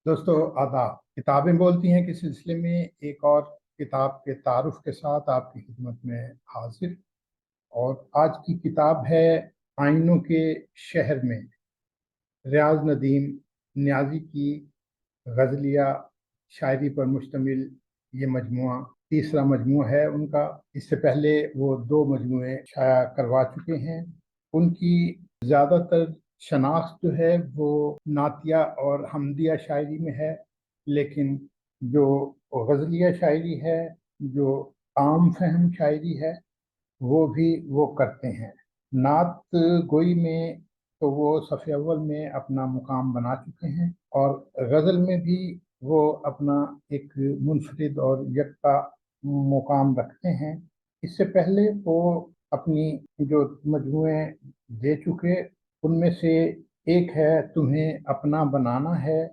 दोस्तों आदाब। किताबें बोलती हैं के सिलसिले में एक और किताब के तारुफ के साथ आपकी खिदमत में हाजिर। और आज की किताब है आइनों के शहर में, रियाज नदीम नियाज़ी की गज़लिया शायरी पर मुश्तमिल ये मजमुआ तीसरा मजमुआ है उनका। इससे पहले वो दो मजमुए शाया करवा चुके हैं। उनकी ज़्यादातर शनाख्त जो है वो नातिया और हमदिया शायरी में है, लेकिन जो गज़लिया शायरी है, जो आम फहम शायरी है, वो भी वो करते हैं। नात गोई में तो वो सफ़े अव्वल में अपना मुकाम बना चुके हैं, और गज़ल में भी वो अपना एक मुनफरिद और यक्ता मुकाम रखते हैं। इससे पहले वो अपनी जो मजमूए दे चुके, उनमें से एक है तुम्हें अपना बनाना है,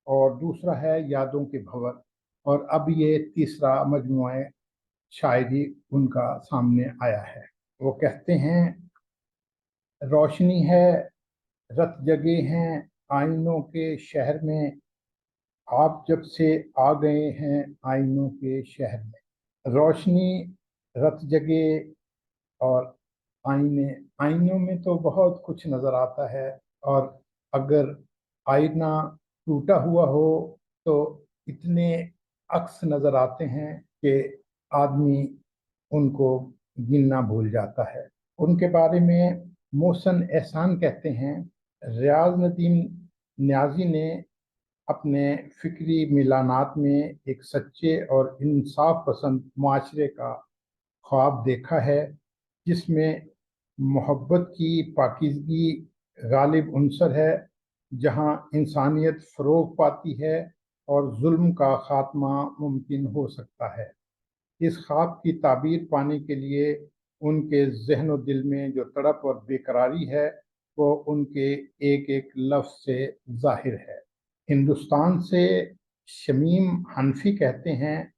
और दूसरा है यादों के भंवर, और अब ये तीसरा मजमुआ शायरी उनका सामने आया है। वो कहते हैं, रोशनी है, रत जगे हैं आईनों के शहर में, आप जब से आ गए हैं आईनों के शहर में। रोशनी, रत जगे और आईने। आईनों में तो बहुत कुछ नज़र आता है, और अगर आईना टूटा हुआ हो तो इतने अक्स नज़र आते हैं कि आदमी उनको गिनना भूल जाता है। उनके बारे में मोहसन एहसान कहते हैं, रियाज नदीम नियाज़ी ने अपने फिक्री मिलानात में एक सच्चे और इंसाफ पसंद माशरे का ख्वाब देखा है, जिसमें मोहब्बत की पाकीज़गी गालिब उनसर है, जहाँ इंसानियत फ़रोग पाती है और जुल्म का खात्मा मुमकिन हो सकता है। इस ख्वाब की ताबीर पाने के लिए उनके जहन व दिल में जो तड़प और बेकरारी है, वो उनके एक एक लफ्ज़ से ज़ाहिर है। हिंदुस्तान से शमीम हनफी कहते हैं,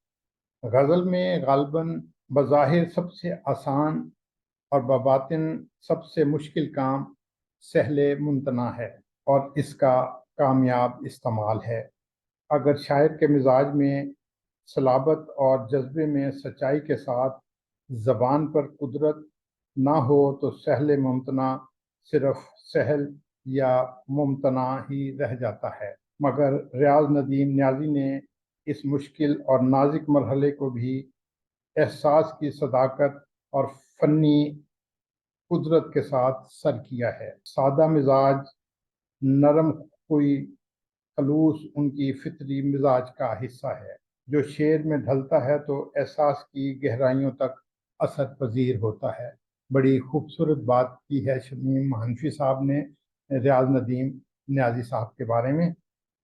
गज़ल में गालबन बज़ाहिर सबसे आसान और बबातिन सबसे मुश्किल काम सहले मुमतना है, और इसका कामयाब इस्तेमाल है। अगर शायर के मिजाज में सलाबत और जज्बे में सच्चाई के साथ ज़बान पर कुदरत ना हो तो सहल मुमतना सिर्फ सहल या मुमतना ही रह जाता है। मगर रियाज नदीम नियाज़ी ने इस मुश्किल और नाजुक मरहले को भी एहसास की सदाकत और फ़नी कुदरत के साथ सर किया है। सादा मिजाज, नरम कोई खलूस उनकी फितरी मिजाज का हिस्सा है, जो शेर में ढलता है तो एहसास की गहराइयों तक असर पजीर होता है। बड़ी खूबसूरत बात की है शमीम हनफी साहब ने रियाज नदीम नियाज़ी साहब के बारे में।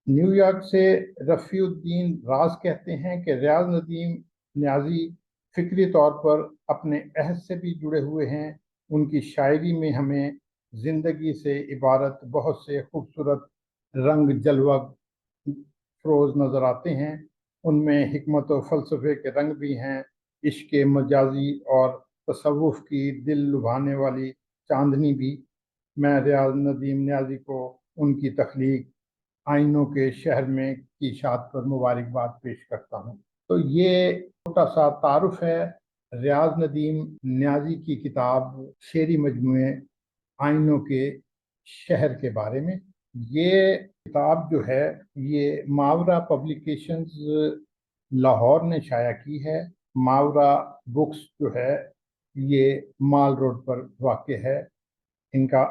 न्यूयॉर्क से रफ़ीउद्दीन राज कहते हैं कि रियाज नदीम नियाज़ी फिक्री तौर पर अपने अहद से भी जुड़े हुए हैं। उनकी शायरी में हमें ज़िंदगी से इबारत बहुत से खूबसूरत रंग जलवा फ़रोज़ नज़र आते हैं। उनमें हिकमत और फ़लसफ़े के रंग भी हैं, इश्क़ मजाजी और तसव्वुफ़ की दिल लुभाने वाली चांदनी भी। मैं रियाज नदीम नियाज़ी को उनकी तख्लीक आइनों के शहर में की इशाअत पर मुबारकबाद पेश करता हूँ। तो ये छोटा सा तारुफ है रियाज नदीम नियाज़ी की किताब शेरी मजमूए आइनों के शहर के बारे में। ये किताब जो है ये मावरा पब्लिकेशंस लाहौर ने शाया की है। मावरा बुक्स जो है ये माल रोड पर वाक़ है। इनका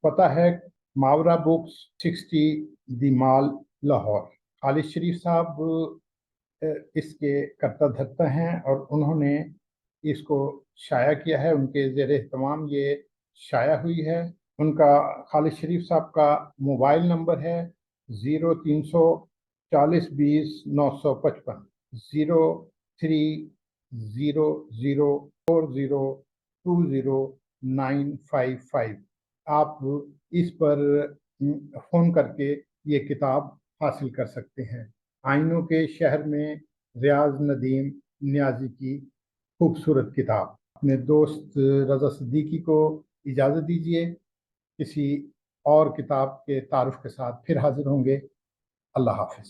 पता है मावरा बुक्स 60 दी माल लाहौर। खालिद शरीफ साहब इसके कर्ता धर्ता हैं, और उन्होंने इसको शाया किया है। उनके ज़ेर एहतमाम ये शाया हुई है। उनका खालिद शरीफ साहब का मोबाइल नंबर है 0340200955, 0300400955। आप इस पर फ़ोन करके ये किताब हासिल कर सकते हैं। आइनों के शहर में रियाज नदीम नियाज़ी की खूबसूरत किताब। अपने दोस्त रज़ा सिद्दीकी को इजाज़त दीजिए। किसी और किताब के तारुफ के साथ फिर हाजिर होंगे। अल्लाह हाफ़िज़।